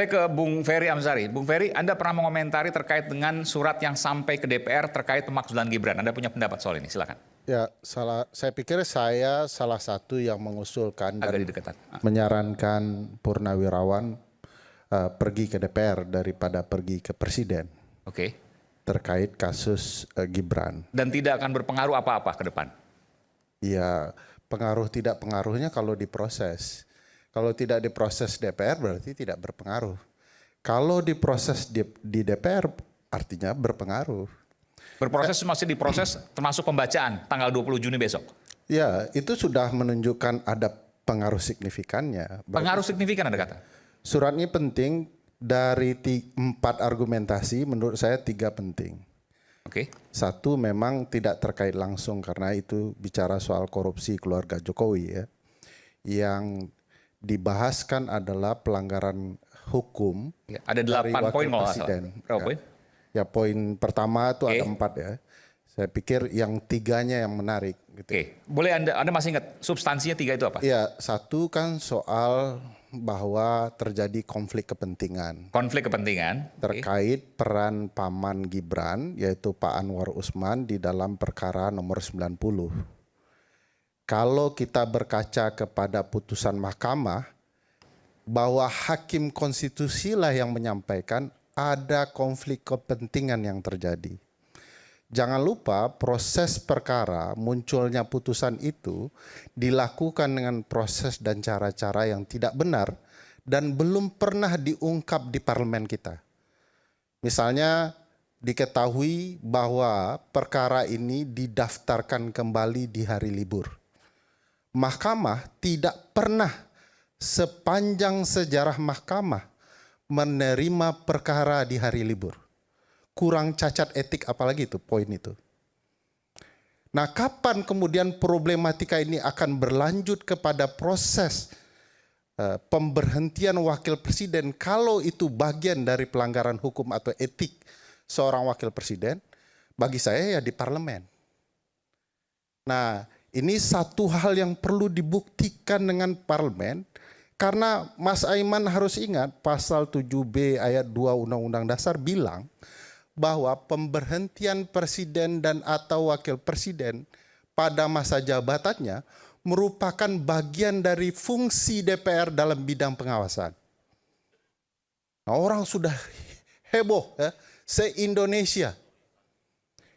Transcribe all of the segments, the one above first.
Saya ke Bung Ferry Amsari. Bung Ferry, Anda pernah mengomentari terkait dengan surat yang sampai ke DPR terkait pemakzulan Gibran. Anda punya pendapat soal ini? Silakan. Ya, saya pikir saya salah satu yang mengusulkan Agak dan didekatan. menyarankan Purnawirawan pergi ke DPR daripada pergi ke Presiden Oke. terkait kasus Gibran. Dan tidak akan berpengaruh apa-apa ke depan? Ya, pengaruh tidak pengaruhnya kalau diproses. Kalau tidak diproses DPR berarti tidak berpengaruh. Kalau diproses di DPR artinya berpengaruh. Berproses masih diproses termasuk pembacaan tanggal 20 Juni besok? Ya, itu sudah menunjukkan ada pengaruh signifikannya. Pengaruh signifikan Anda kata? Surat ini penting dari 4 argumentasi, menurut saya 3 penting. Oke. Satu, memang tidak terkait langsung karena itu bicara soal korupsi keluarga Jokowi ya. Yang dibahaskan adalah pelanggaran hukum. Ya, ada 8 poin kalau nggak salah. Berapa poin? Ya, poin pertama itu ada 4 ya. Saya pikir yang 3-nya yang menarik. Gitu. Oke, boleh Anda masih ingat substansinya 3 itu apa? Ya, satu kan soal bahwa terjadi konflik kepentingan. Konflik kepentingan. Terkait peran paman Gibran, yaitu Pak Anwar Usman di dalam perkara nomor 90. Kalau kita berkaca kepada putusan mahkamah, bahwa hakim konstitusi lah yang menyampaikan ada konflik kepentingan yang terjadi. Jangan lupa proses perkara munculnya putusan itu dilakukan dengan proses dan cara-cara yang tidak benar dan belum pernah diungkap di parlemen kita. Misalnya diketahui bahwa perkara ini didaftarkan kembali di hari libur. Mahkamah tidak pernah sepanjang sejarah mahkamah menerima perkara di hari libur. Kurang cacat etik apalagi itu poin itu. Nah, kapan kemudian problematika ini akan berlanjut kepada proses pemberhentian wakil presiden kalau itu bagian dari pelanggaran hukum atau etik seorang wakil presiden? Bagi saya ya di parlemen. Nah, ini satu hal yang perlu dibuktikan dengan parlemen karena Mas Aiman harus ingat pasal 7B ayat 2 Undang-Undang Dasar bilang bahwa pemberhentian presiden dan atau wakil presiden pada masa jabatannya merupakan bagian dari fungsi DPR dalam bidang pengawasan. Nah, orang sudah heboh ya, se-Indonesia.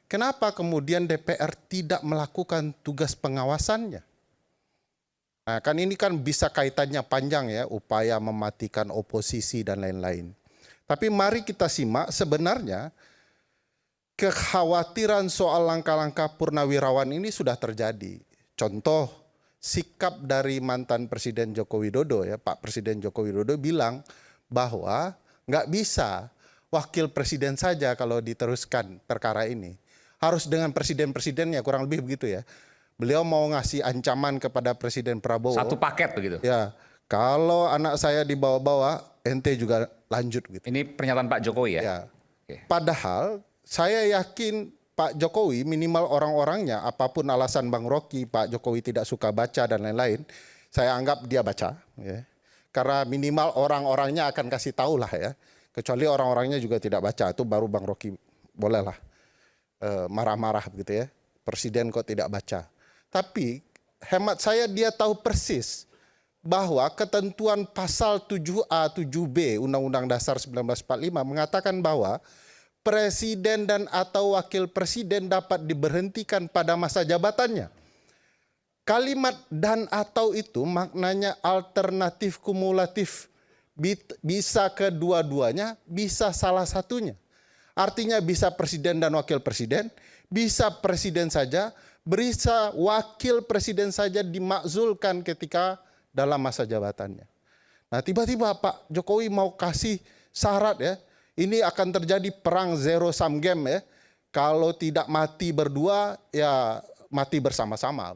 Kenapa kemudian DPR tidak melakukan tugas pengawasannya? Nah, kan ini kan bisa kaitannya panjang ya, upaya mematikan oposisi dan lain-lain. Tapi mari kita simak sebenarnya kekhawatiran soal langkah-langkah Purnawirawan ini sudah terjadi. Contoh, sikap dari mantan Presiden Joko Widodo ya, Pak Presiden Joko Widodo bilang bahwa nggak bisa wakil presiden saja kalau diteruskan perkara ini. Harus dengan presiden-presidennya, kurang lebih begitu ya. Beliau mau ngasih ancaman kepada Presiden Prabowo. Satu paket begitu? Ya, kalau anak saya dibawa-bawa, ente juga lanjut gitu. Ini pernyataan Pak Jokowi ya? Ya. Oke. Padahal saya yakin Pak Jokowi minimal orang-orangnya, apapun alasan Bang Rocky, Pak Jokowi tidak suka baca dan lain-lain, saya anggap dia baca. Ya. Karena minimal orang-orangnya akan kasih tahu lah ya. Kecuali orang-orangnya juga tidak baca, itu baru Bang Rocky bolehlah marah-marah begitu ya. Presiden kok tidak baca. Tapi hemat saya dia tahu persis bahwa ketentuan pasal 7A, 7B Undang-Undang Dasar 1945 mengatakan bahwa presiden dan atau wakil presiden dapat diberhentikan pada masa jabatannya. Kalimat dan atau itu maknanya alternatif kumulatif. Bisa kedua-duanya, bisa salah satunya. Artinya bisa presiden dan wakil presiden, bisa presiden saja, bisa wakil presiden saja dimakzulkan ketika dalam masa jabatannya. Nah, tiba-tiba Pak Jokowi mau kasih syarat ya, ini akan terjadi perang zero sum game ya. Kalau tidak mati berdua, ya mati bersama-sama.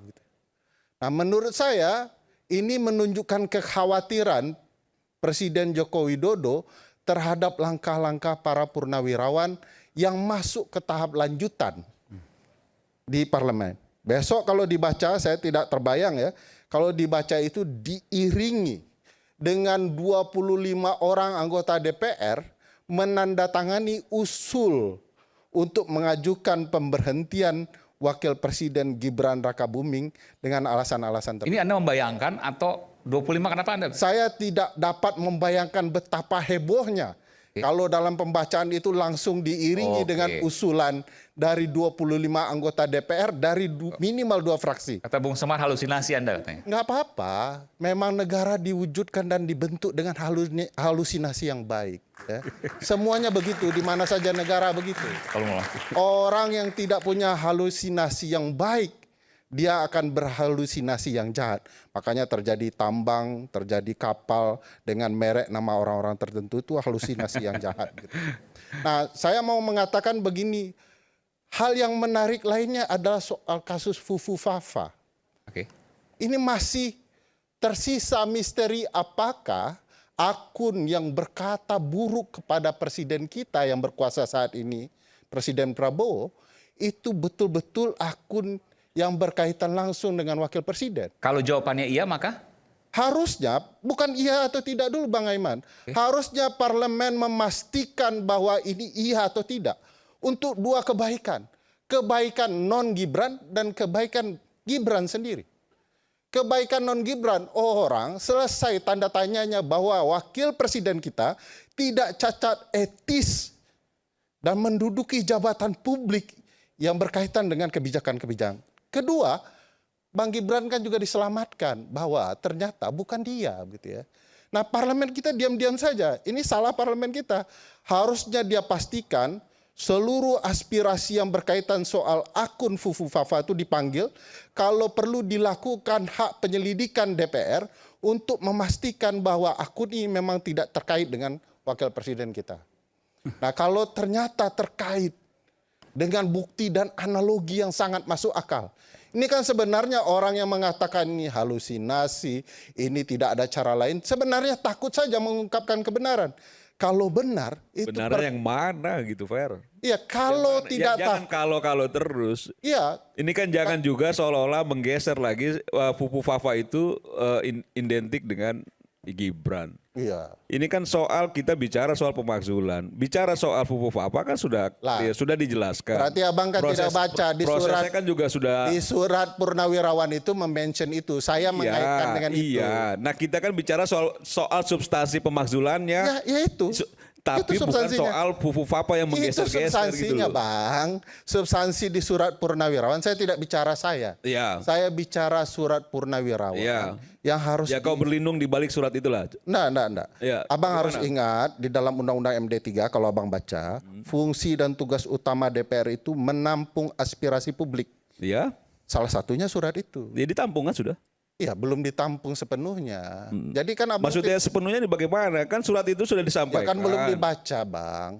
Nah, menurut saya ini menunjukkan kekhawatiran Presiden Joko Widodo terhadap langkah-langkah para purnawirawan yang masuk ke tahap lanjutan di parlemen. Besok kalau dibaca, saya tidak terbayang ya, kalau dibaca itu diiringi dengan 25 orang anggota DPR menandatangani usul untuk mengajukan pemberhentian Wakil Presiden Gibran Rakabuming dengan alasan-alasan tertentu. Ini Anda membayangkan atau 25 kenapa Anda? Saya tidak dapat membayangkan betapa hebohnya kalau dalam pembacaan itu langsung diiringi dengan usulan dari 25 anggota DPR dari minimal 2 fraksi. Kata Bung Semar halusinasi Anda katanya. Nggak apa-apa, memang negara diwujudkan dan dibentuk dengan halusinasi yang baik. Ya. Semuanya begitu, di mana saja negara begitu. Orang yang tidak punya halusinasi yang baik, dia akan berhalusinasi yang jahat. Makanya terjadi tambang, terjadi kapal dengan merek nama orang-orang tertentu, itu halusinasi yang jahat. Gitu. Nah, saya mau mengatakan begini, hal yang menarik lainnya adalah soal kasus Fufu Fafa. Ini masih tersisa misteri apakah akun yang berkata buruk kepada presiden kita yang berkuasa saat ini, Presiden Prabowo, itu betul-betul akun yang berkaitan langsung dengan wakil presiden. Kalau jawabannya iya maka? Harusnya, bukan iya atau tidak dulu Bang Aiman. Harusnya parlemen memastikan bahwa ini iya atau tidak. Untuk 2 kebaikan. Kebaikan non-Gibran dan kebaikan Gibran sendiri. Kebaikan non-Gibran, orang selesai tanda tanyanya bahwa wakil presiden kita tidak cacat etis dan menduduki jabatan publik yang berkaitan dengan kebijakan-kebijakan. Kedua, Bang Gibran kan juga diselamatkan bahwa ternyata bukan dia, gitu ya. Nah, parlemen kita diam-diam saja. Ini salah parlemen kita. Harusnya dia pastikan seluruh aspirasi yang berkaitan soal akun Fufu Fafa itu dipanggil. Kalau perlu dilakukan hak penyelidikan DPR untuk memastikan bahwa akun ini memang tidak terkait dengan wakil presiden kita. Nah, kalau ternyata terkait dengan bukti dan analogi yang sangat masuk akal. Ini kan sebenarnya orang yang mengatakan ini halusinasi, ini tidak ada cara lain, sebenarnya takut saja mengungkapkan kebenaran. Kalau benar, itu benar yang mana gitu, Fer? Iya, kalau tidak jangan kalau terus. Iya. Ini kan jangan juga seolah-olah menggeser lagi Fufu Fafa itu identik dengan Gibran. Iya. Ini kan soal kita bicara soal pemakzulan, bicara soal Fufu Fafa kan sudah dijelaskan. Berarti abang kan tidak baca di surat kan juga sudah di surat Purnawirawan itu mention itu. Saya mengaitkan dengan itu. Iya. Nah kita kan bicara soal substansi pemakzulannya. Ya itu. Tapi itu bukan soal Fufu Fafa yang menggeser-geser gitu loh. Substansinya Bang, substansi di surat Purnawirawan. Saya tidak bicara saya. Iya. Saya bicara surat Purnawirawan. Iya. Yang harus kau berlindung di balik surat itulah. Enggak. Ya, abang harus ingat di dalam Undang-Undang MD3 kalau abang baca, fungsi dan tugas utama DPR itu menampung aspirasi publik. Iya. Salah satunya surat itu. Ya ditampung kan sudah. Iya, belum ditampung sepenuhnya. Jadi kan abang maksudnya sepenuhnya ini bagaimana? Kan surat itu sudah disampaikan. Ya kan belum dibaca, Bang.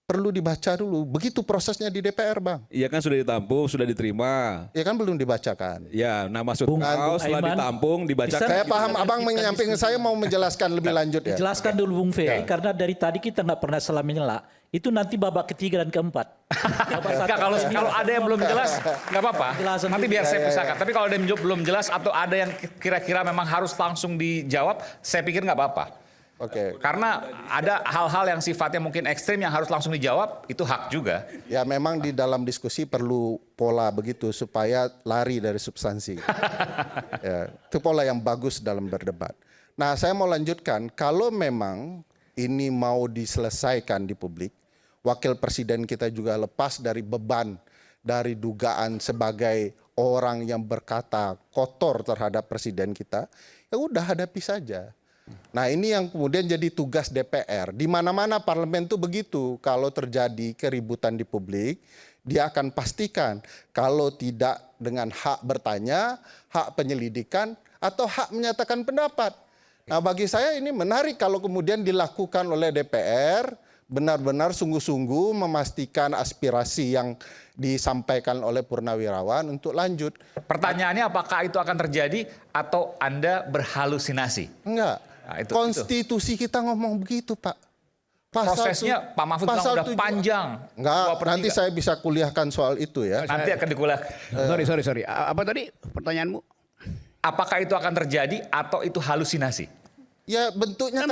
Perlu dibaca dulu. Begitu prosesnya di DPR, Bang. Iya kan sudah ditampung, sudah diterima. Iya kan belum dibacakan. Ya, nah maksud kau setelah ditampung, dibacakan. Saya paham, abang menyamping saya mau menjelaskan lebih lanjut ya. Jelaskan dulu Bung Ferry, karena dari tadi kita nggak pernah salah menyela. Itu nanti babak ketiga dan keempat. Kalau ada yang belum jelas, nggak apa-apa. Nanti biar saya pisahkan. Tapi kalau ada yang belum jelas atau ada yang kira-kira memang harus langsung dijawab, saya pikir nggak apa-apa. Oke. Karena ada hal-hal yang sifatnya mungkin ekstrim yang harus langsung dijawab, itu hak juga. Ya memang di dalam diskusi perlu pola begitu supaya lari dari substansi. Ya, itu pola yang bagus dalam berdebat. Nah, saya mau lanjutkan, kalau memang ini mau diselesaikan di publik, wakil presiden kita juga lepas dari beban, dari dugaan sebagai orang yang berkata kotor terhadap presiden kita, ya udah hadapi saja. Nah ini yang kemudian jadi tugas DPR. Di mana-mana parlemen itu begitu. Kalau terjadi keributan di publik, dia akan pastikan kalau tidak dengan hak bertanya, hak penyelidikan, atau hak menyatakan pendapat. Nah bagi saya ini menarik kalau kemudian dilakukan oleh DPR, benar-benar sungguh-sungguh memastikan aspirasi yang disampaikan oleh Purnawirawan untuk lanjut. Pertanyaannya apakah itu akan terjadi atau Anda berhalusinasi? Enggak. Nah, konstitusi kita ngomong begitu, Pak. Prosesnya Pak Mahfud bilang udah panjang. Enggak, nanti saya bisa kuliahkan soal itu ya. Nanti akan dikuliahkan. Sorry. Apa tadi pertanyaanmu? Apakah itu akan terjadi atau itu halusinasi? Ya bentuknya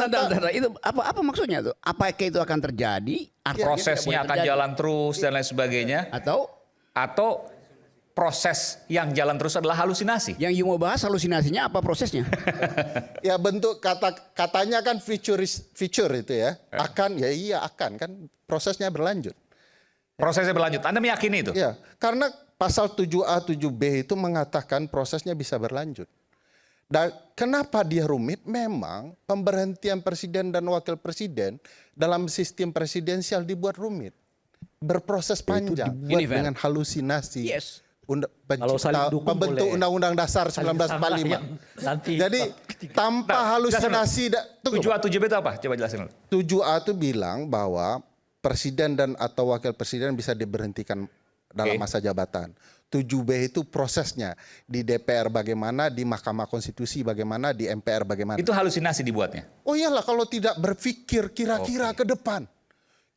Itu apa maksudnya tuh? Apakah itu akan terjadi? Artinya Prosesnya tidak boleh akan terjadi. jalan terus dan lain sebagainya. Atau proses yang jalan terus adalah halusinasi. Yang you mau bahas halusinasinya apa prosesnya? ya bentuk katanya kan feature itu ya. Akan ya iya akan kan prosesnya berlanjut. Prosesnya berlanjut. Anda meyakini itu? Ya, karena pasal 7A 7B itu mengatakan prosesnya bisa berlanjut. Dan kenapa dia rumit? Memang pemberhentian presiden dan wakil presiden dalam sistem presidensial dibuat rumit. Berproses panjang dengan halusinasi. Yes. Pembentuk Undang-Undang Dasar 1945. Jadi tanpa halusinasi. 7A 7B itu apa? Coba jelasin dulu. 7A itu bilang bahwa presiden dan atau wakil presiden bisa diberhentikan dalam masa jabatan. 7B itu prosesnya di DPR bagaimana, di Mahkamah Konstitusi bagaimana, di MPR bagaimana. Itu halusinasi dibuatnya. Oh iyalah kalau tidak berpikir kira-kira ke depan.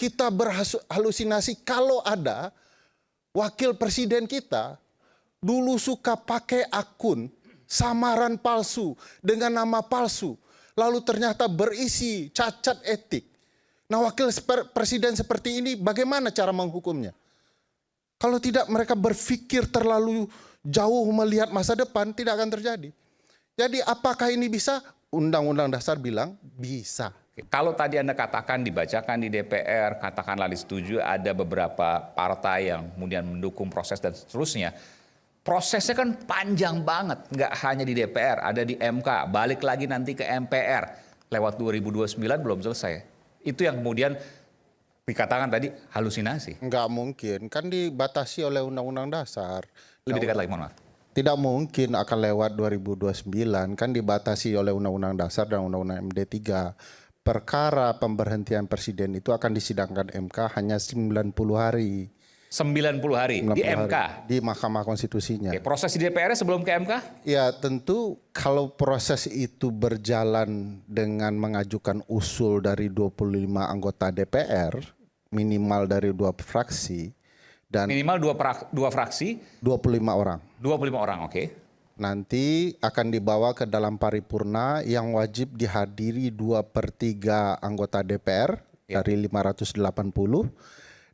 Kita berhalusinasi kalau ada wakil presiden kita dulu suka pakai akun samaran palsu dengan nama palsu. Lalu ternyata berisi cacat etik. Nah wakil presiden seperti ini bagaimana cara menghukumnya? Kalau tidak mereka berpikir terlalu jauh melihat masa depan tidak akan terjadi. Jadi apakah ini bisa? Undang-Undang Dasar bilang bisa. Kalau tadi Anda katakan dibacakan di DPR, katakanlah disetujui ada beberapa partai yang kemudian mendukung proses dan seterusnya. Prosesnya kan panjang banget, nggak hanya di DPR, ada di MK, balik lagi nanti ke MPR. Lewat 2029 belum selesai. Itu yang kemudian dikatakan tadi halusinasi. Enggak mungkin, kan dibatasi oleh Undang-Undang Dasar. Lebih dekat lagi, mohon maaf. Tidak mungkin akan lewat 2029, kan dibatasi oleh Undang-Undang Dasar dan Undang-Undang MD3. Perkara pemberhentian presiden itu akan disidangkan MK hanya 90 hari. 90 hari di MK? Di Mahkamah Konstitusinya. Oke, proses di DPR sebelum ke MK? Ya tentu kalau proses itu berjalan dengan mengajukan usul dari 25 anggota DPR, minimal dari 2 fraksi, dan minimal 2 fraksi? 25 orang. 25 orang, oke. Nanti akan dibawa ke dalam paripurna yang wajib dihadiri 2/3 anggota DPR dari 580.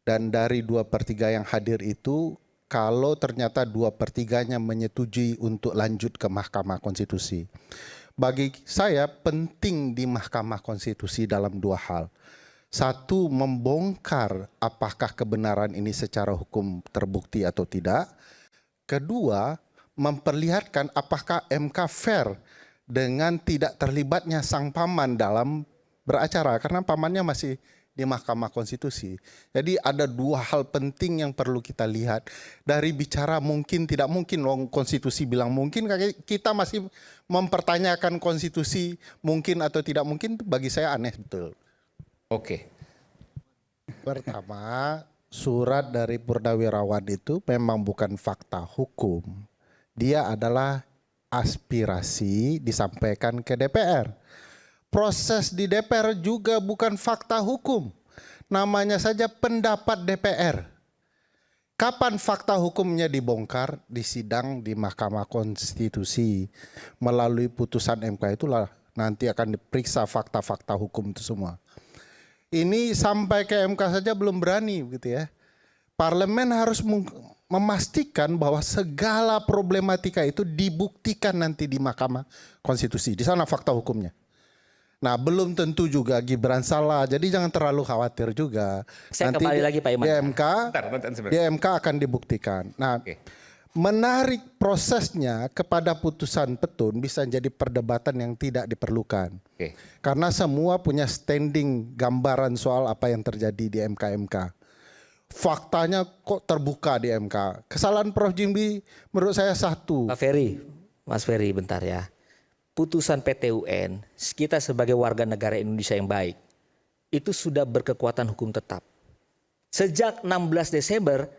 Dan dari 2/3 yang hadir itu, kalau ternyata 2/3-nya menyetujui untuk lanjut ke Mahkamah Konstitusi. Bagi saya penting di Mahkamah Konstitusi dalam 2 hal. Satu, membongkar apakah kebenaran ini secara hukum terbukti atau tidak. Kedua, memperlihatkan apakah MK fair dengan tidak terlibatnya sang paman dalam beracara. Karena pamannya masih di Mahkamah Konstitusi. Jadi ada 2 hal penting yang perlu kita lihat. Dari bicara mungkin tidak mungkin, konstitusi bilang mungkin, kita masih mempertanyakan konstitusi mungkin atau tidak mungkin, bagi saya aneh betul. Oke. Pertama, surat dari Purnawirawan itu memang bukan fakta hukum. Dia adalah aspirasi disampaikan ke DPR. Proses di DPR juga bukan fakta hukum. Namanya saja pendapat DPR. Kapan fakta hukumnya dibongkar? Di sidang di Mahkamah Konstitusi. Melalui putusan MK itulah nanti akan diperiksa fakta-fakta hukum itu semua. Ini sampai ke MK saja belum berani gitu ya. Parlemen harus memastikan bahwa segala problematika itu dibuktikan nanti di Mahkamah Konstitusi. Di sana fakta hukumnya. Nah belum tentu juga Gibran salah, jadi jangan terlalu khawatir juga. Saya nanti kembali lagi Pak Iman. Di MK akan dibuktikan. Nah menarik prosesnya kepada putusan petun bisa jadi perdebatan yang tidak diperlukan. Karena semua punya standing gambaran soal apa yang terjadi di MK-MK. Faktanya kok terbuka di MK. Kesalahan Prof. Jimli menurut saya satu. Mas Ferry bentar ya. Putusan PT UN, kita sebagai warga negara Indonesia yang baik, itu sudah berkekuatan hukum tetap. Sejak 16 Desember,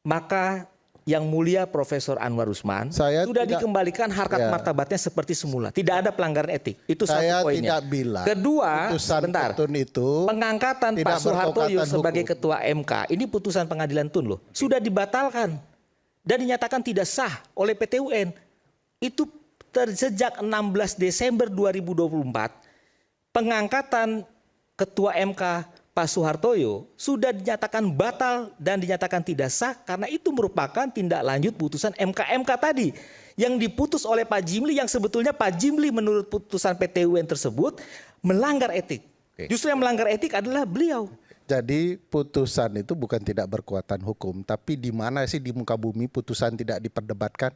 maka yang mulia Profesor Anwar Usman sudah dikembalikan harkat martabatnya seperti semula. Tidak ada pelanggaran etik. Itu satu poinnya. Tidak bilang. Kedua, sebentar. Itu pengangkatan Pak Soehartoyo sebagai ketua MK, ini putusan pengadilan Tun loh, sudah dibatalkan dan dinyatakan tidak sah oleh PT UN. Itu sejak 16 Desember 2024 pengangkatan Ketua MK Pak Soehartoyo sudah dinyatakan batal dan dinyatakan tidak sah karena itu merupakan tindak lanjut putusan MK tadi yang diputus oleh Pak Jimli, yang sebetulnya Pak Jimli menurut putusan PT UN tersebut melanggar etik. Justru yang melanggar etik adalah beliau. Jadi putusan itu bukan tidak berkekuatan hukum, tapi di mana sih di muka bumi putusan tidak diperdebatkan?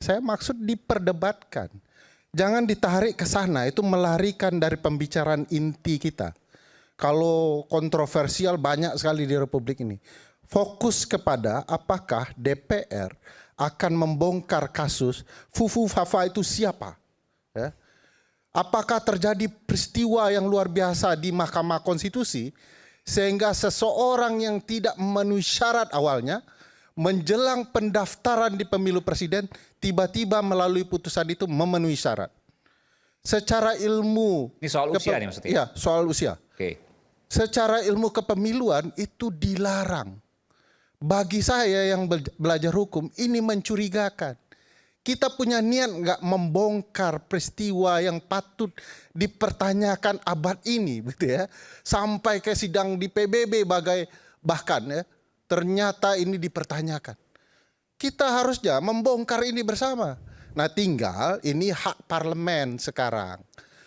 Saya maksud diperdebatkan. Jangan ditarik ke sana, itu melarikan dari pembicaraan inti kita. Kalau kontroversial banyak sekali di Republik ini. Fokus kepada apakah DPR akan membongkar kasus Fufu Fafa itu siapa? Ya. Apakah terjadi peristiwa yang luar biasa di Mahkamah Konstitusi sehingga seseorang yang tidak memenuhi syarat awalnya menjelang pendaftaran di pemilu presiden tiba-tiba melalui putusan itu memenuhi syarat. Secara ilmu, Ini soal usia nih maksudnya? Ya, soal usia. Oke. Secara ilmu kepemiluan itu dilarang. Bagi saya yang belajar hukum ini mencurigakan. Kita punya niat nggak membongkar peristiwa yang patut dipertanyakan abad ini, gitu ya, sampai ke sidang di PBB bahkan ya, ternyata ini dipertanyakan. Kita harusnya membongkar ini bersama. Nah, tinggal ini hak parlemen sekarang.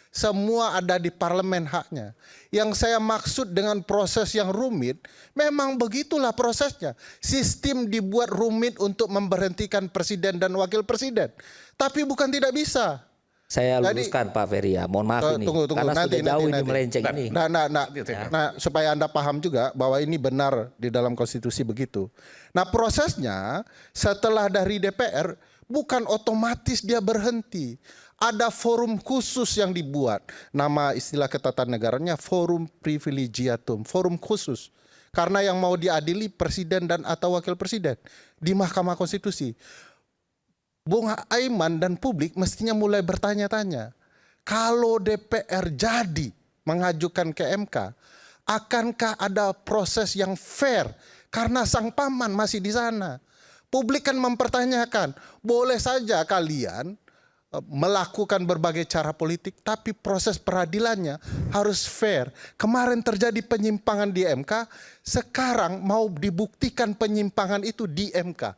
Semua ada di parlemen haknya. Yang saya maksud dengan proses yang rumit, memang begitulah prosesnya. Sistem dibuat rumit untuk memberhentikan presiden dan wakil presiden. Tapi bukan tidak bisa. Saya luruskan Pak Ferry ya, mohon maaf ini. Tunggu, karena sudah jauh ini melenceng ini. Nah, supaya Anda paham juga bahwa ini benar di dalam konstitusi begitu. Nah, prosesnya setelah dari DPR bukan otomatis dia berhenti. Ada forum khusus yang dibuat. Nama istilah ketatanegaranya forum privilegiatum, forum khusus. Karena yang mau diadili presiden dan atau wakil presiden di Mahkamah Konstitusi. Bung Aiman dan publik mestinya mulai bertanya-tanya. Kalau DPR jadi mengajukan ke MK, akankah ada proses yang fair? Karena sang paman masih di sana. Publik kan mempertanyakan, boleh saja kalian melakukan berbagai cara politik, tapi proses peradilannya harus fair. Kemarin terjadi penyimpangan di MK, sekarang mau dibuktikan penyimpangan itu di MK.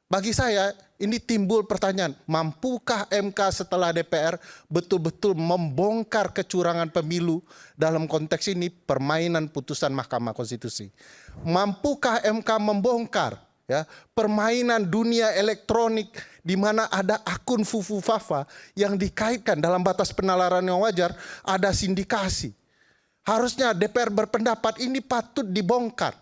Bagi saya ini timbul pertanyaan, mampukah MK setelah DPR betul-betul membongkar kecurangan pemilu dalam konteks ini permainan putusan Mahkamah Konstitusi? Mampukah MK membongkar ya permainan dunia elektronik di mana ada akun Fufu Fafa yang dikaitkan dalam batas penalaran yang wajar, ada sindikasi. Harusnya DPR berpendapat ini patut dibongkar.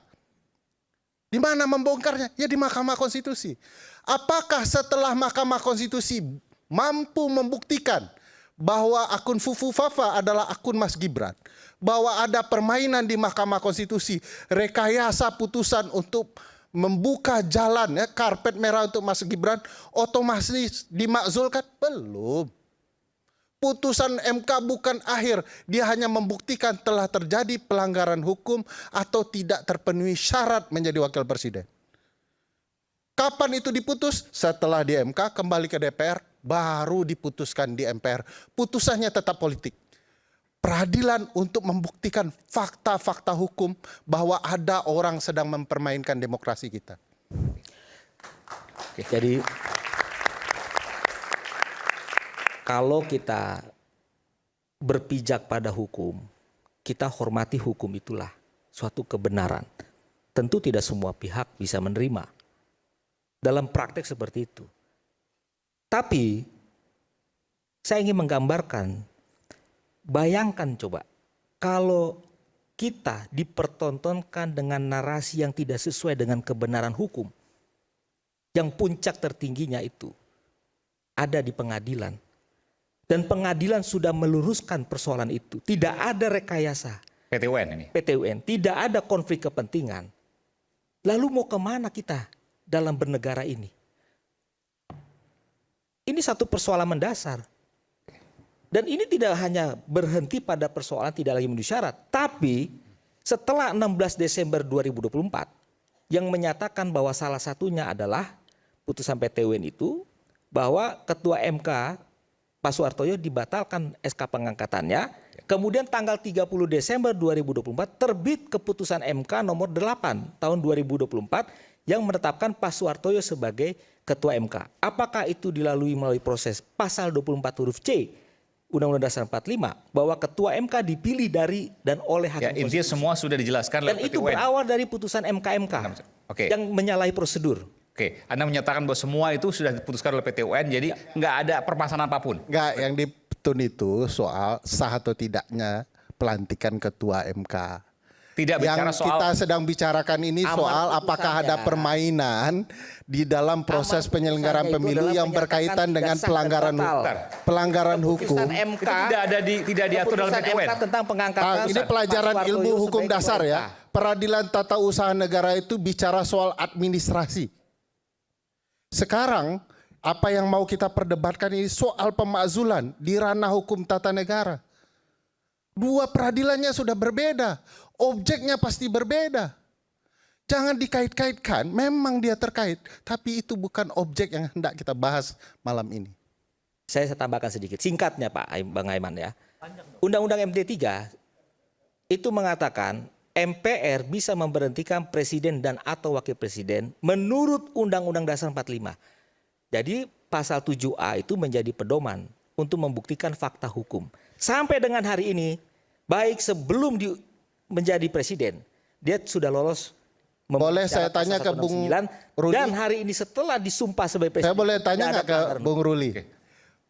Di mana membongkarnya? Ya di Mahkamah Konstitusi. Apakah setelah Mahkamah Konstitusi mampu membuktikan bahwa akun Fufu Fafa adalah akun Mas Gibran, bahwa ada permainan di Mahkamah Konstitusi, rekayasa putusan untuk membuka jalan ya karpet merah untuk Mas Gibran, otomatis dimakzulkan? Belum. Putusan MK bukan akhir, dia hanya membuktikan telah terjadi pelanggaran hukum atau tidak terpenuhi syarat menjadi wakil presiden. Kapan itu diputus? Setelah di MK kembali ke DPR, baru diputuskan di MPR. Putusannya tetap politik. Peradilan untuk membuktikan fakta-fakta hukum bahwa ada orang sedang mempermainkan demokrasi kita. Jadi kalau kita berpijak pada hukum, kita hormati hukum itulah suatu kebenaran. Tentu tidak semua pihak bisa menerima dalam praktek seperti itu. Tapi saya ingin menggambarkan, bayangkan coba kalau kita dipertontonkan dengan narasi yang tidak sesuai dengan kebenaran hukum, yang puncak tertingginya itu ada di pengadilan, dan pengadilan sudah meluruskan persoalan itu, tidak ada rekayasa PT UN ini. PT UN, tidak ada konflik kepentingan. Lalu mau kemana kita dalam bernegara ini? Ini satu persoalan mendasar. Dan ini tidak hanya berhenti pada persoalan tidak lagi memenuhi syarat, tapi setelah 16 Desember 2024 yang menyatakan bahwa salah satunya adalah putusan PT UN itu, bahwa Ketua MK Pak Suhartoyo dibatalkan SK pengangkatannya. Kemudian tanggal 30 Desember 2024 terbit keputusan MK nomor 8 tahun 2024 yang menetapkan Pak Suhartoyo sebagai Ketua MK. Apakah itu dilalui melalui proses pasal 24 huruf C Undang-Undang Dasar 45 bahwa Ketua MK dipilih dari dan oleh Ya, Hakim intinya Konstitusi. semua sudah dijelaskan Dan oleh itu PT UN. berawal dari putusan MK-MK Oke. yang menyalahi prosedur. Oke, Anda menyatakan bahwa semua itu sudah diputuskan oleh PT UN, jadi nggak ada permasalahan apapun. Enggak, yang di petun itu soal sah atau tidaknya pelantikan ketua MK. Tidak bicara Yang soal kita sedang bicarakan ini Amar soal apakah ada putusannya. permainan di dalam proses Amar penyelenggaraan putusannya itu pemilu adalah yang menyatakan berkaitan tidak dengan sah dan pelanggaran batal. pelanggaran hukum. Keputusan MK itu tidak diatur dalam keputusan PT UN. MK tentang pengangkatan Ini pelajaran Pak Suhartoyo ilmu hukum sebagai dasar Ketua ya. MK. Peradilan tata usaha negara itu bicara soal administrasi. Sekarang apa yang mau kita perdebatkan ini soal pemakzulan di ranah hukum tata negara. Dua peradilannya sudah berbeda, objeknya pasti berbeda. Jangan dikait-kaitkan, memang dia terkait, tapi itu bukan objek yang hendak kita bahas malam ini. Saya tambahkan sedikit, singkatnya Pak Bang Aiman ya. Undang-Undang MD3 itu mengatakan MPR bisa memberhentikan presiden dan atau wakil presiden menurut Undang-Undang Dasar 45. Jadi pasal 7A itu menjadi pedoman untuk membuktikan fakta hukum. Sampai dengan hari ini, baik sebelum menjadi presiden, dia sudah lolos. Boleh saya tanya ke Bung Ruli? Dan hari ini setelah disumpah sebagai presiden. Saya boleh tanya tidak nggak ada ke pelanggaran Bung Ruli?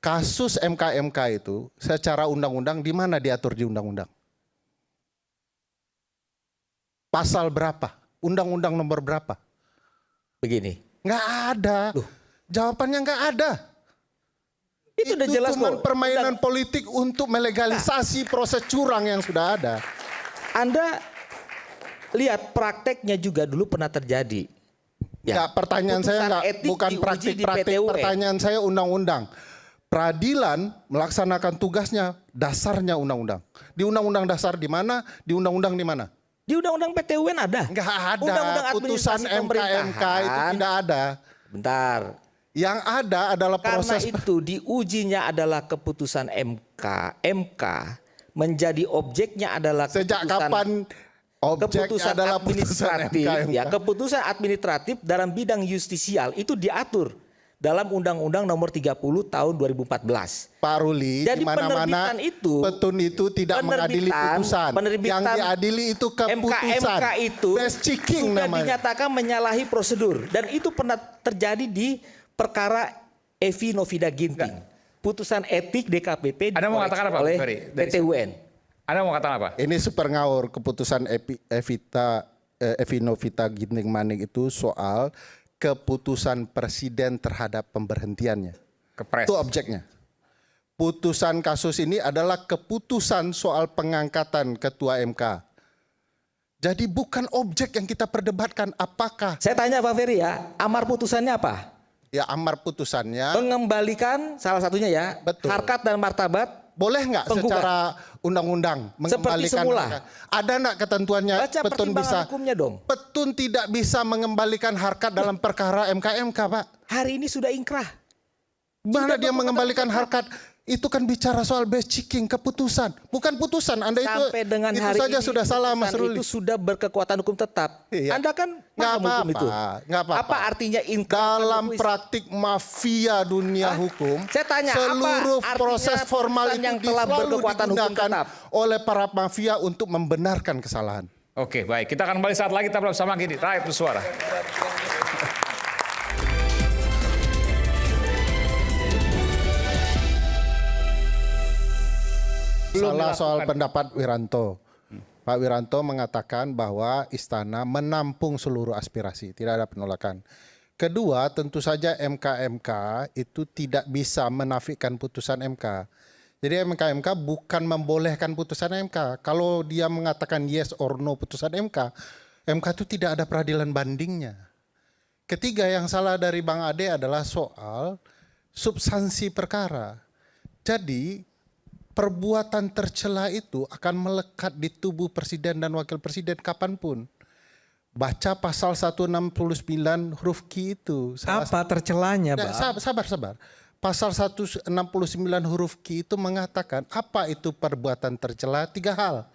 Kasus MK-MK itu secara undang-undang di mana diatur di undang-undang? Pasal berapa? Undang-undang nomor berapa? Begini. Nggak ada. Loh. Jawabannya nggak ada. Itu udah jelas cuma kok. permainan politik untuk melegalisasi proses curang yang sudah ada. Anda lihat prakteknya juga dulu pernah terjadi. Ya, pertanyaan saya putusan nggak etik bukan diuji di praktik-praktik. PT UN. Pertanyaan saya undang-undang. Peradilan melaksanakan tugasnya dasarnya undang-undang. Di undang-undang dasar di mana? Di undang-undang di mana? Di undang-undang PT UN ada. Nggak ada. Undang-undang Putusan administrasi MK-MK itu pemerintahan. tidak ada. Bentar. Yang ada adalah Karena proses itu diujinya adalah keputusan MK. MK menjadi objeknya adalah sejak keputusan, kapan objek keputusan adalah putusan administratif. MK-MK. Ya, keputusan administratif dalam bidang justisial itu diatur dalam Undang-Undang Nomor 30 Tahun 2014. Pak Ruli, Jadi di mana-mana penerbitan itu- petun itu tidak mengadili putusan. Yang diadili itu keputusan. MK itu Best checking sudah namanya. dinyatakan menyalahi prosedur dan itu pernah terjadi di perkara Evi Novida Ginting. Putusan etik DKPP Anda mau dikoreksi katakan apa, oleh Ferry? Dari PT UN. Anda mau katakan apa? Ini super ngawur keputusan Evi Novita Ginting Manik itu soal keputusan presiden terhadap pemberhentiannya. Kepres. Itu objeknya. Putusan kasus ini adalah keputusan soal pengangkatan ketua MK. Jadi bukan objek yang kita perdebatkan apakah Saya tanya Pak Ferry ya, amar putusannya apa? ya amar putusannya Mengembalikan salah satunya ya, Betul. harkat dan martabat. boleh nggak Penggugat. secara undang-undang Seperti mengembalikan semula. harkat? Ada nggak ketentuannya Baca petun pertimbangan bisa hukumnya dong. petun tidak bisa mengembalikan harkat dalam perkara MK-MK, Pak. Hari ini sudah ingkrah. Mana Sudah dia berkekuatan mengembalikan hukum. harkat? Itu kan bicara soal best checking, keputusan, bukan putusan. Anda Sampai dengan itu hari saja ini sudah salah, Mas putusan Ruli. itu sudah berkekuatan hukum tetap. Iya. Anda kan Nggak paham hukum apa-apa, itu. nggak apa-apa. Apa artinya ingkrah? Dalam praktik mafia dunia hukum, Saya tanya, apa seluruh artinya proses formal putusan itu yang telah selalu berkekuatan hukum digunakan tetap? oleh para mafia untuk membenarkan kesalahan. Oke, baik. Kita akan kembali saat lagi. Kita bersama gini. Rakyat bersuara. Salah soal pendapat Wiranto. Pak Wiranto mengatakan bahwa istana menampung seluruh aspirasi, tidak ada penolakan. Kedua, tentu saja MK-MK itu tidak bisa menafikan putusan MK. Jadi MK-MK bukan membolehkan putusan MK. Kalau dia mengatakan yes or no putusan MK, MK itu tidak ada peradilan bandingnya. Ketiga, yang salah dari Bang Ade adalah soal substansi perkara. Jadi perbuatan tercela itu akan melekat di tubuh presiden dan wakil presiden kapanpun. Baca pasal 169 huruf Q itu. Apa tercelanya, Ya, Bang? sabar. pasal 169 huruf Q itu mengatakan apa itu perbuatan tercela? 3 hal.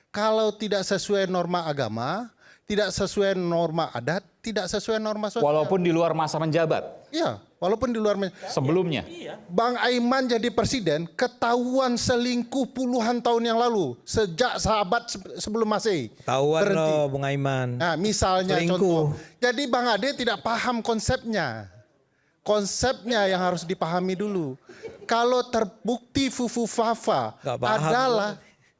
Kalau tidak sesuai norma agama, tidak sesuai norma adat, tidak sesuai norma sosial. Walaupun di luar masa menjabat. Iya, walaupun di luar. Sebelumnya. Bang Aiman jadi presiden, ketahuan selingkuh puluhan tahun yang lalu, sejak sahabat sebelum Masehi. Tahuan Berhenti. loh Bung Aiman. Nah, misalnya Selingkuh. contoh. Jadi Bang Ade tidak paham konsepnya. Konsepnya yang harus dipahami dulu. Kalau terbukti Fufu Fafa Gak paham. adalah,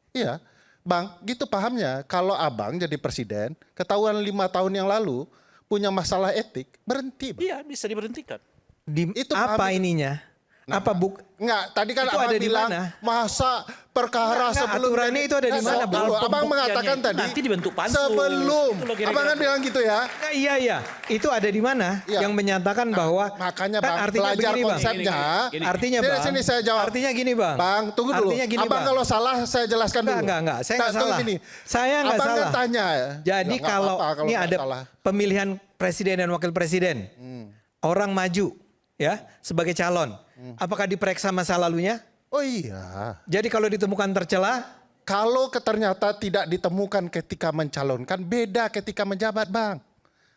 iya, Bang, gitu pahamnya. Kalau Abang jadi presiden, ketahuan 5 tahun yang lalu punya masalah etik, berhenti, Bang. Iya, bisa diberhentikan. Itu Apa paham. ininya? Apa Enggak, tadi kan Itu Abang ada di bilang mana? masa perkara Enggak, sebelum aturannya itu ada di mana, Bang? Abang Pembuktiannya mengatakan itu tadi nanti dibentuk pansus. sebelum. Itu loh kira-kira. Abang kan bilang gitu ya. Nah, iya. Itu ada di mana Iya. yang menyatakan bahwa Makanya kan Bang, artinya belajar begini, Bang. konsepnya. Artinya Dari Bang. sini saya jawab. Artinya gini, Bang. Bang, tunggu dulu. Artinya gini, Abang Bang. kalau salah saya jelaskan dulu. Enggak. Saya enggak Tunggu salah. sini. Saya enggak Abang salah. kan tanya. Jadi Ya, nggak kalau apa-apa ini nggak ada salah. pemilihan presiden dan wakil presiden. Orang maju ya sebagai calon. Apakah diperiksa masa lalunya? Oh iya. Jadi kalau ditemukan tercela, Kalau ternyata tidak ditemukan ketika mencalonkan, beda ketika menjabat, Bang.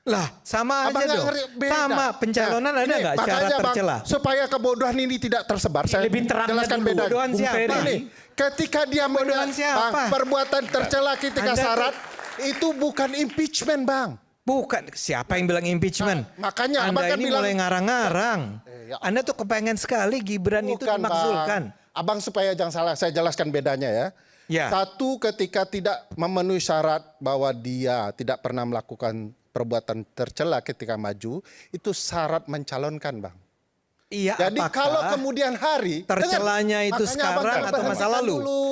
lah sama Abang aja nggak dong. ngerti, beda. Sama pencalonan Nah, ada ini nggak cara makanya, Bang, tercela? supaya kebodohan ini tidak tersebar, saya Lebih terangnya jelaskan dulu. beda. Kebodohan Bung siapa? Ferry. Ini, ketika dia Kebodohan siapa? Bang, perbuatan tercela ketika Anda syarat itu bukan impeachment, Bang. Bukan, siapa yang bilang impeachment? Nah, makanya Abang Anda kan ini bilang- mulai ngarang-ngarang. ya Anda tuh kepengen sekali Gibran itu Bukan, dimakzulkan. Bang. Abang supaya jangan salah, saya jelaskan bedanya ya. Ya. Satu, ketika tidak memenuhi syarat bahwa dia tidak pernah melakukan perbuatan tercela ketika maju, itu syarat mencalonkan, Bang. Iya, Jadi apakah kalau kemudian hari tercelanya dengar, itu makanya Abang sekarang jangan atau masa berhentikan lalu? dulu.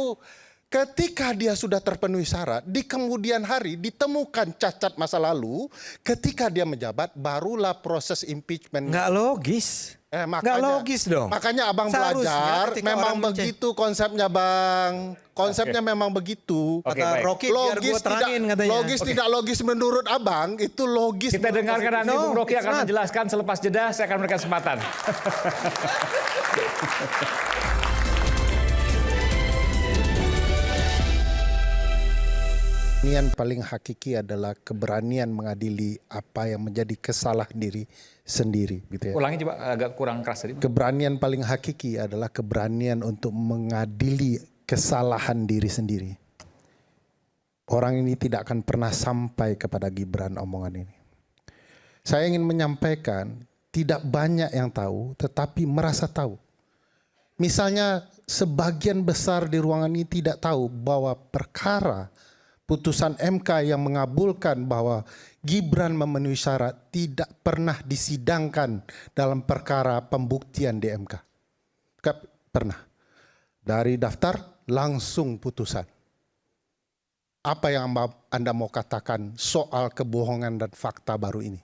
Ketika dia sudah terpenuhi syarat, di kemudian hari ditemukan cacat masa lalu, ketika dia menjabat, barulah proses impeachment. nggak logis. Makanya, Nggak logis dong. Makanya Abang Seharusnya belajar, ketika memang orang begitu konsepnya, Bang. Konsepnya memang begitu. Oke, Kata baik. Rocky biar gue terangin katanya. Logis tidak logis menurut Abang, itu logis. Kita menurut dengarkan nanti No, Bung Rocky it's akan not. menjelaskan selepas jeda. Saya akan memberikan kesempatan. Keberanian paling hakiki adalah keberanian mengadili apa yang menjadi kesalahan diri sendiri, gitu ya. Ulangi coba, agak kurang keras tadi. Keberanian paling hakiki adalah keberanian untuk mengadili kesalahan diri sendiri. Orang ini tidak akan pernah sampai kepada Gibran omongan ini. Saya ingin menyampaikan, tidak banyak yang tahu, tetapi merasa tahu. Misalnya sebagian besar di ruangan ini tidak tahu bahwa perkara putusan MK yang mengabulkan bahwa Gibran memenuhi syarat tidak pernah disidangkan dalam perkara pembuktian di MK. Pernah. Dari daftar langsung putusan. Apa yang Anda mau katakan soal kebohongan dan fakta baru ini?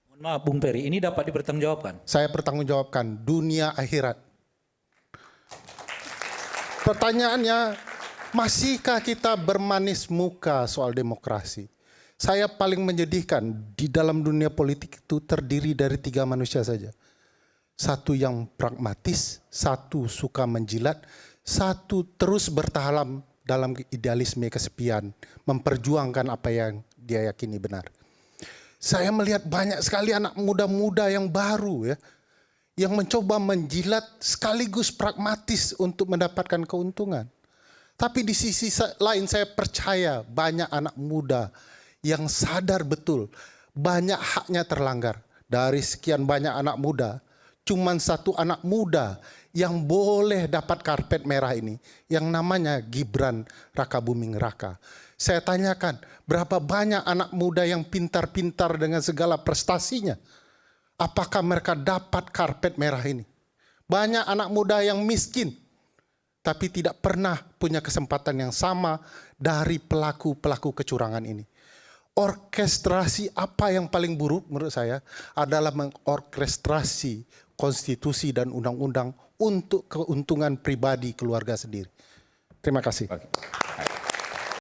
Mohon maaf Bung Ferry, ini dapat dipertanggungjawabkan. Saya pertanggungjawabkan dunia akhirat. Pertanyaannya, masihkah kita bermanis muka soal demokrasi? Saya paling menyedihkan di dalam dunia politik itu terdiri dari 3 manusia saja. Satu yang pragmatis, satu suka menjilat, satu terus bertahan dalam idealisme kesepian, memperjuangkan apa yang dia yakini benar. Saya melihat banyak sekali anak muda-muda yang baru ya, yang mencoba menjilat sekaligus pragmatis untuk mendapatkan keuntungan. Tapi di sisi lain saya percaya banyak anak muda yang sadar betul banyak haknya terlanggar. Dari sekian banyak anak muda, cuman satu anak muda yang boleh dapat karpet merah ini, yang namanya Gibran Rakabuming Raka. Saya tanyakan, berapa banyak anak muda yang pintar-pintar dengan segala prestasinya? Apakah mereka dapat karpet merah ini? Banyak anak muda yang miskin, tapi tidak pernah punya kesempatan yang sama dari pelaku-pelaku kecurangan ini. Orkestrasi apa yang paling buruk menurut saya adalah mengorkestrasi konstitusi dan undang-undang untuk keuntungan pribadi keluarga sendiri. Terima kasih.